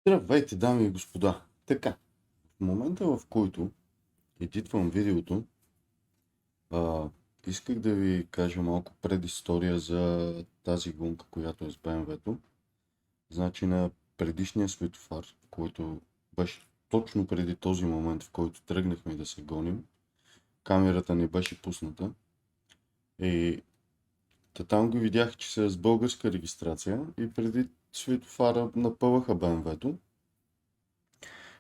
Здравейте, дами и господа! Така, в момента в който едитвам видеото, исках да ви кажа малко предистория за тази гонка, която е с BMW-то. Значи на предишния светофар, който беше точно преди този момент, в който тръгнахме да се гоним, камерата ни беше пусната и там го видях, че са с българска регистрация и преди светофара напъваха BMW-то.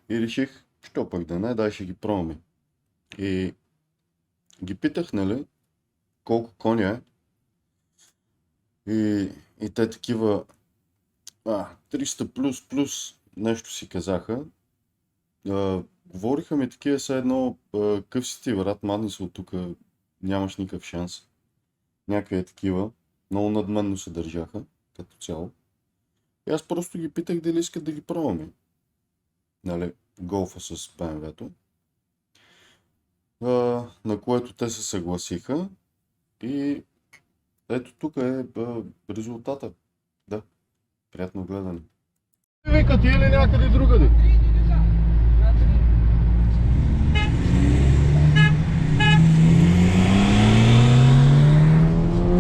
И реших, що пък да не, дай ще ги пробваме. И ги питах, нали, колко коня е. И те такива 300 плюс нещо си казаха. Говориха ми такива все едно, къв си ти брат, мадни са от тук, нямаш никакъв шанс. Някакви такива, много надменно се държаха, като цяло. И аз просто ги питах дали искат да ги пробваме. Нали, голфа с BMW-то, на което те се съгласиха и ето тук е резултата. Да, приятно гледане. Вика ти или някъде другаде?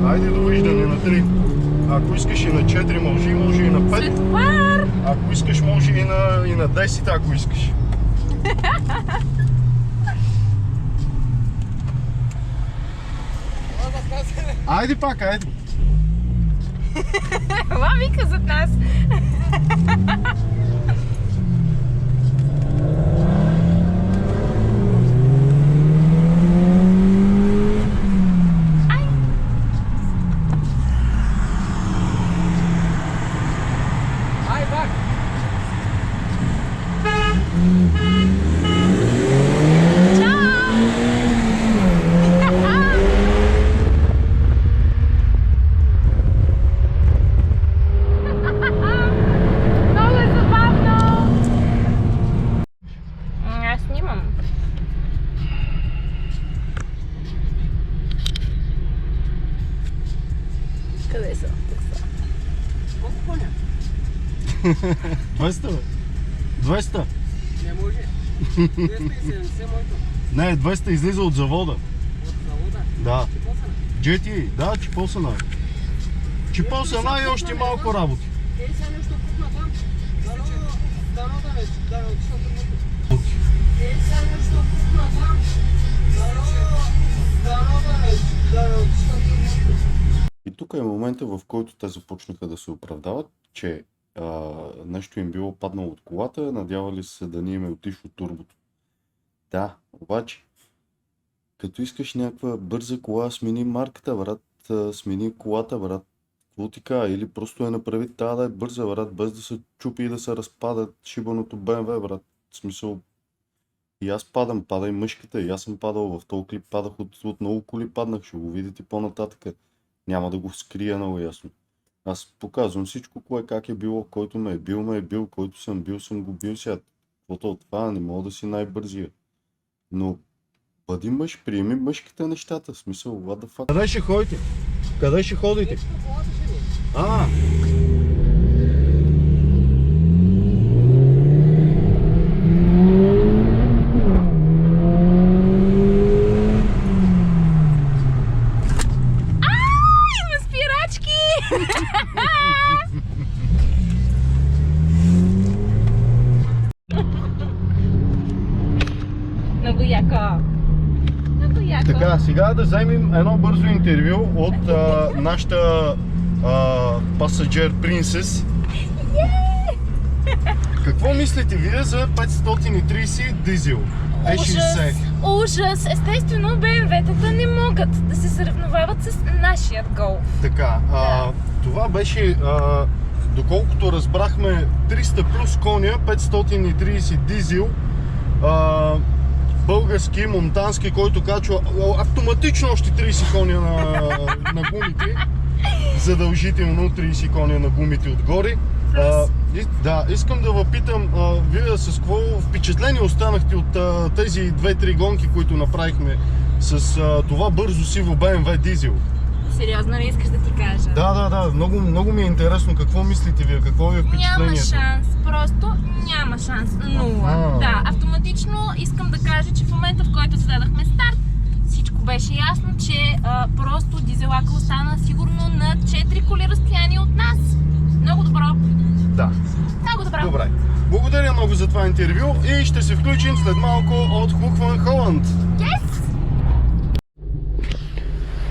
Айде довиждане на 3. Ако искаш и на 4 може и на 5. Ако искаш може и на 10, ако искаш. Айде пак, айде. Ела вика зад нас. Къде са? 200 бе. 200. Не може. 270 моето. Не, 200 излиза от завода. От завода? Да. Чипосана? GT, да, чипосана. Чипосана и още малко работи. Ей, сега нещо купна там. Дано да ме отишла трудното. Ей, сега нещо купна там. Дано да ме отишла трудното. И тук е момента, в който те започнаха да се оправдават, че нещо им било паднало от колата, надявали се да ни им е отишло турбото. Да, обаче, като искаш някаква бърза кола, смени марката, брат, смени колата, брат, какво ти кажа, или просто направи тази да е бърза, брат, без да се чупи и да се разпада шибаното BMW, брат. В смисъл, и аз падам, пада и мъжката, и аз съм падал в този клип, падах от много коли, паднах, ще го видите по-нататък. Няма да го скрия много ясно. Аз показвам всичко, кое как е било, който ме е бил, който съм го бил сега. Каквото от това, не мога да си най-бързия. Но бъди мъж, приеми мъжките нещата, в смисъл, what the fuck. Къде ще ходите? Къде ще ходите? Много яко. Много яко. Така, сега да вземем едно бързо интервю от нашата пасаджер принцес. Какво мислите вие за 530 дизел? Ужас! Естествено, BMW-тата не могат да се сравновават с нашият Golf. Така, това беше, доколкото разбрахме, 300 плюс коня, 530 дизел, български, монтански, който качва автоматично още 30 коня на гумите, задължително 30 коня на гумите отгоре. Да, искам да ви питам, вие с какво впечатление останахте от тези 2-3 гонки, които направихме с това бързо сиво BMW дизел? Сериозно ли искаш да ти кажа? Да, много ми е интересно какво мислите вие, какво ви е Няма впечатлението. шанс, просто няма шанс. Нула. Аха. Да, автоматично искам да кажа, че в момента, в който зададахме старт, всичко беше ясно, че просто дизелака остана сигурно на 4 коли разстояние от нас. Много добро. Да. Много добро. Добре. Благодаря много за това интервю и ще се включим след малко от Hoek van Holland. Yes!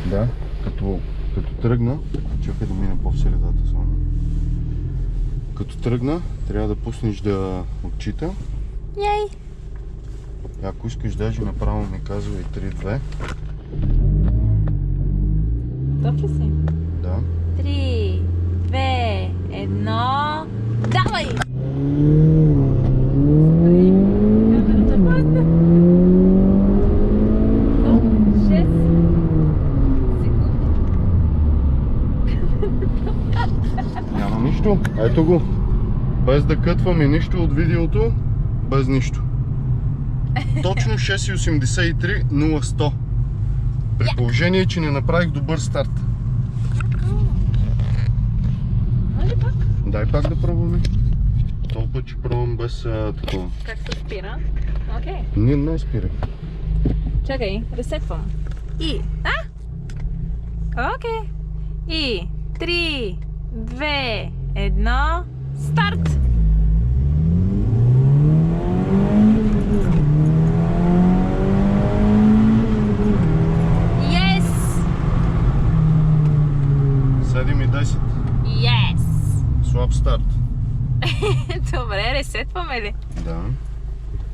Да, като тръгна, чакай да мина по-в средата само. Като тръгна, трябва да пуснеш да отчита. Яй! Ако искаш даже направо ми казвай 3-2. Готов ли си? Да. 3, 2, 1... Давай! Камерата падна. 6 секунди. Няма нищо. Ето го. Без да кътваме нищо от видеото, без нищо. Точно 6,83 0-100. При положение, че не направих добър старт. Може пак? Дай пак да пробваме. Това път ще пробвам без такова. Как се спира? Окей. Не спирай. Чакай, ресетвам. И... Окей. И... 3, 2, 1... Старт! Yes! 7,10. Yes! Слаб старт. Добре, ресетваме ли? Да.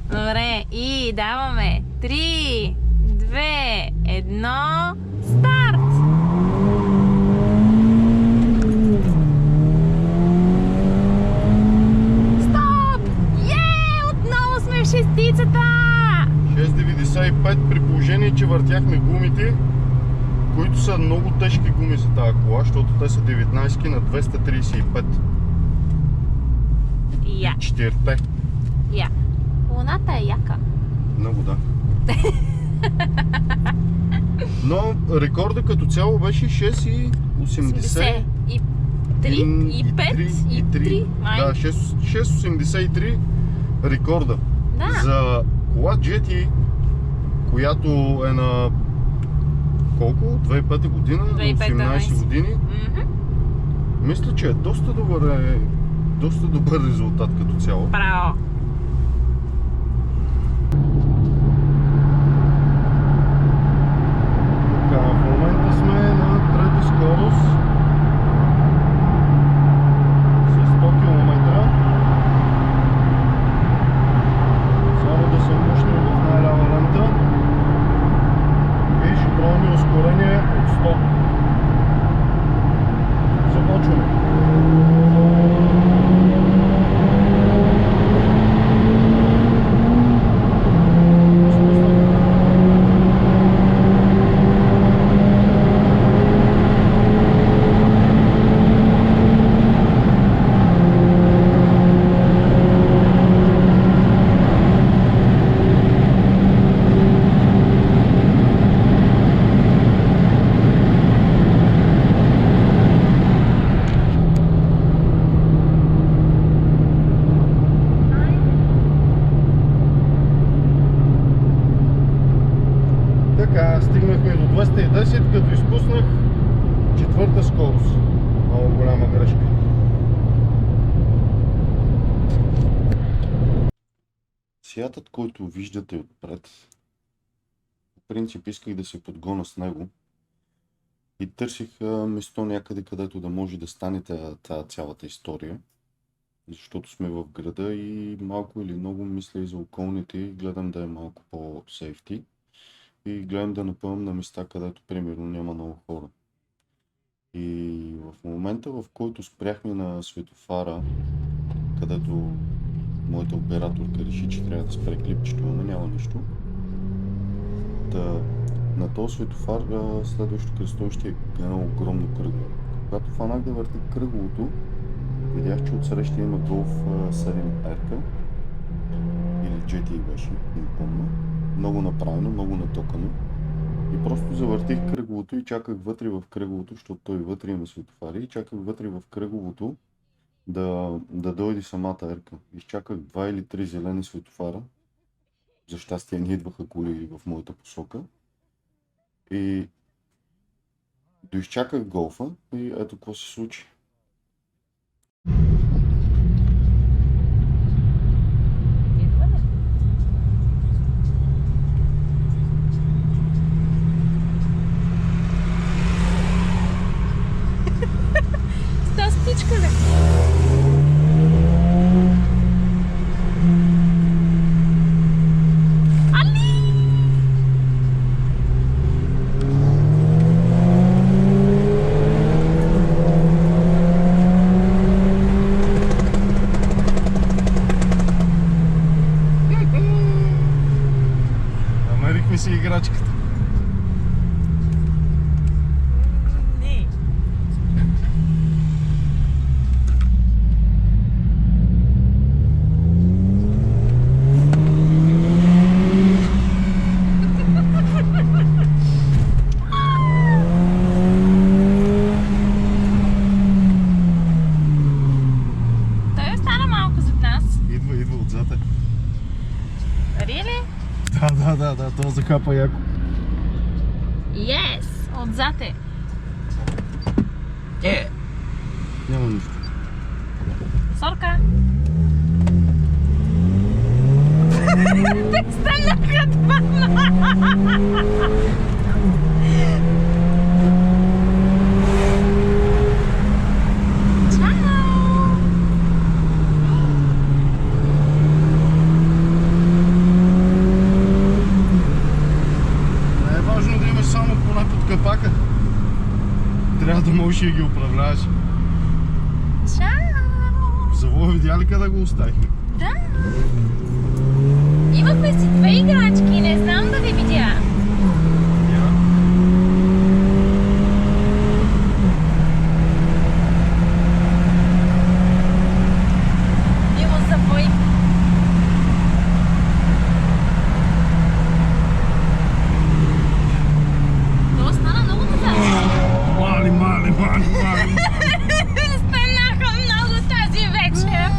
Добре, и даваме 3, 2, 1, старт! Стоп! Отново сме в шестицата! 6,95 при положение, че въртяхме гумите, които са много тежки гуми за тази кола, защото те са 19 на 235. Я. 4-те. Я. Луната е яка. Много да. Но рекорда като цяло беше 6,80. И 3, и 5, и 3. Да, 6,83 рекорда. Да. За кола GT, която е на колко? 2005 година, 18 години. Мисля, че е доста добър резултат като цяло. Браво! Така, в момента сме на трета скорост с 100 км. Само да се мушнем в най-лява лента и ще пробваме ускорение от 100. Започваме. Така, стигнахме до 210, като изпуснах четвърта скорост. Много голяма грешка. Сиатът, който виждате отпред, по принцип исках да се подгона с него и търсих место някъде, където да може да стане тази цялата история. Защото сме в града и малко или много мисля и за околните и гледам да е малко по-сейфти. И гледам да напълням на места, където примерно няма много хора. И в момента, в който спряхме на светофара, където моята операторка реши, че трябва да спре клипчето, но няма нищо. На този светофар следващото кръстовище е едно огромно кръгово. Когато фанах да въртя кръговото, видях, че отсреща има Golf 7R или GT беше, не помня. Много направено, много натокано. И просто завъртих кръговото кръговото и чаках вътре в кръговото, защото той вътре има светофари, и чаках вътре в кръговото да дойде самата ерка. Изчаках 2 или 3 зелени светофара. За щастие не идваха коли в моята посока. И доизчаках голфа и ето какво се случи. Идва ли? С тази птичка ли? Али! Намерихме си играчката. Не. Той остана малко зад нас. Идва отзад. Really? Да, то захапа яко. Yes! Отзад е. Няма нищо. Сорка! Те станаха двама! Чао! Не е важно да имаш само кола под капака. Трябва да можеш да ги управляваш. Чао! В завоя видя ли къде го оставихме? Да! Имахме си 2 играчки, не знам да ви видя. Мимо завой. То стана много назад. Мали. Станаха много тази вечер.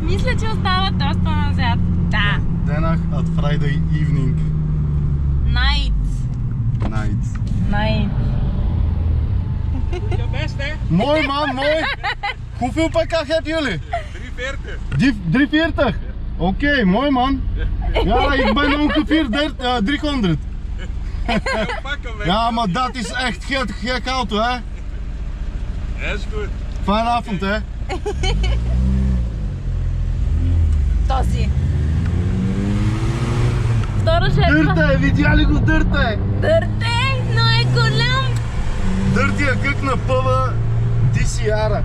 Мисля, че остава доста назад. Да. Денах at Friday evening Night. night. Je best, hè? Mooi man, mooi. Hoeveel pakket heb jullie? 340. 340? Oké, mooi man. Ja, ik ben ongeveer 300. Pakken we. Ja, maar dat is echt gek auto, hè. Dat is goed. Fijne avond, hè. Този. Втора жертва. Дърте, видя ли го дърте? Дърте, но е голям. Дъртия кък на пъва DCR-а.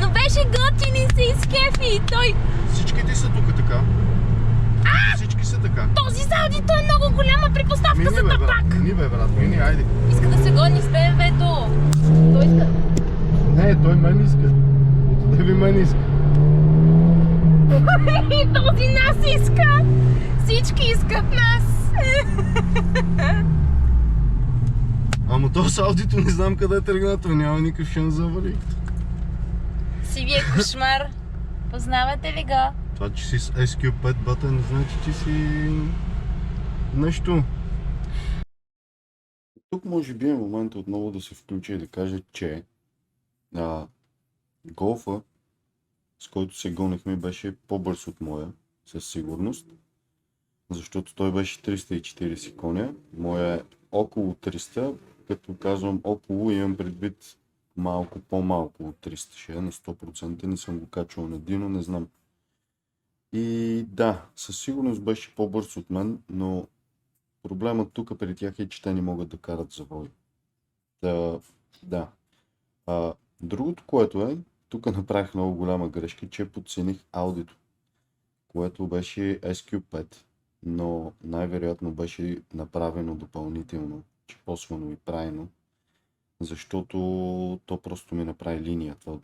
Но беше готин и се изкефи. Той, Всичките са тук така. Всички са така. този за Audi, е много голяма припоставка за табак. Мини бе брат, мини, айде. Иска да се гони с БМВ-то. Той иска. Не, той мен иска. Отде ви мен иска. И този нас иска. Всички искат нас. Ама то с аудито не знам къде е тръгнато, няма никакъв шанс за вали. Сивия кошмар. Познавате ли го? Това, че си с SQ5 бата, не значи, че си нещо. Тук може би е момент отново да се включи и да каже, че голфа, с който се гонехме, беше по-бърз от моя, със сигурност. Защото той беше 340 коня, моя е около 300, като казвам около, имам предвид малко по-малко от 300, ще е на 100%, не съм го качвал на Дино, не знам. И да, със сигурност беше по-бърз от мен, но проблемът тук при тях е, че те не могат да карат завой. Да. Другото, което е, тук направих много голяма грешка, че подцених аудито, което беше SQ5, но най-вероятно беше направено допълнително, чипосвано и правено, защото то просто ми направи линия. Това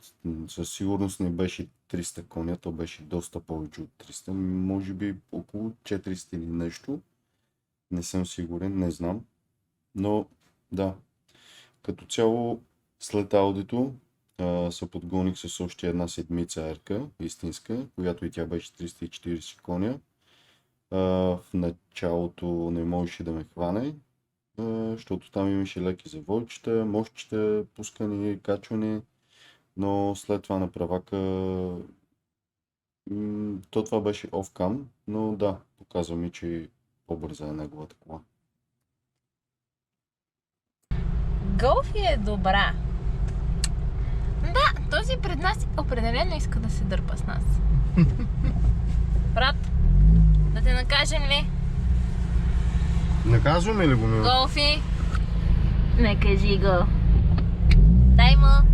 със сигурност не беше 300 коня, то беше доста повече от 300, може би около 400 или нещо. Не съм сигурен, не знам. Но да, като цяло след аудито се подгоних с още една седмица ерка, истинска, която и тя беше 340 коня. В началото не можеше да ме хване, защото там имаше леки завойчета, мощчета, пускане, качване, но след това на правака то това беше off-cam, но да, показва ми, че по-бърза е неговата кола. Голфи е добра. Да, този пред нас определено иска да се дърпа с нас. Брат, да те накажем ли? Наказваме ли го, мило? Голфи, накажи го. Дай му.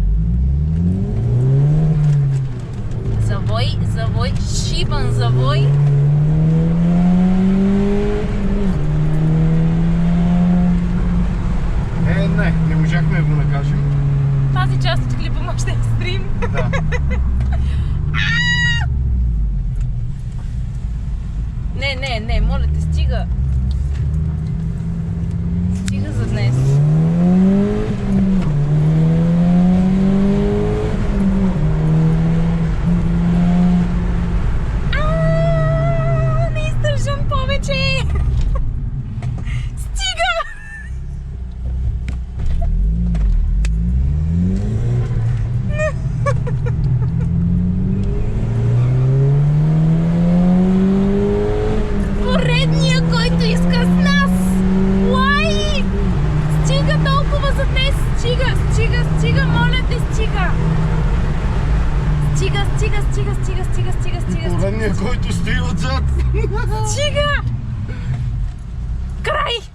Завой, шибан завой. Не можахме да го накажем. Тази част от клипа може да е стрим. Да. Не, моля те, стига. Стига за днес. Не издържам повече. Стига! Поредния, който иска с нас! Лай! Стига толкова за днес! Стига, моля те, стига! Стига! Поредният, който стои отзад. Стига! Край!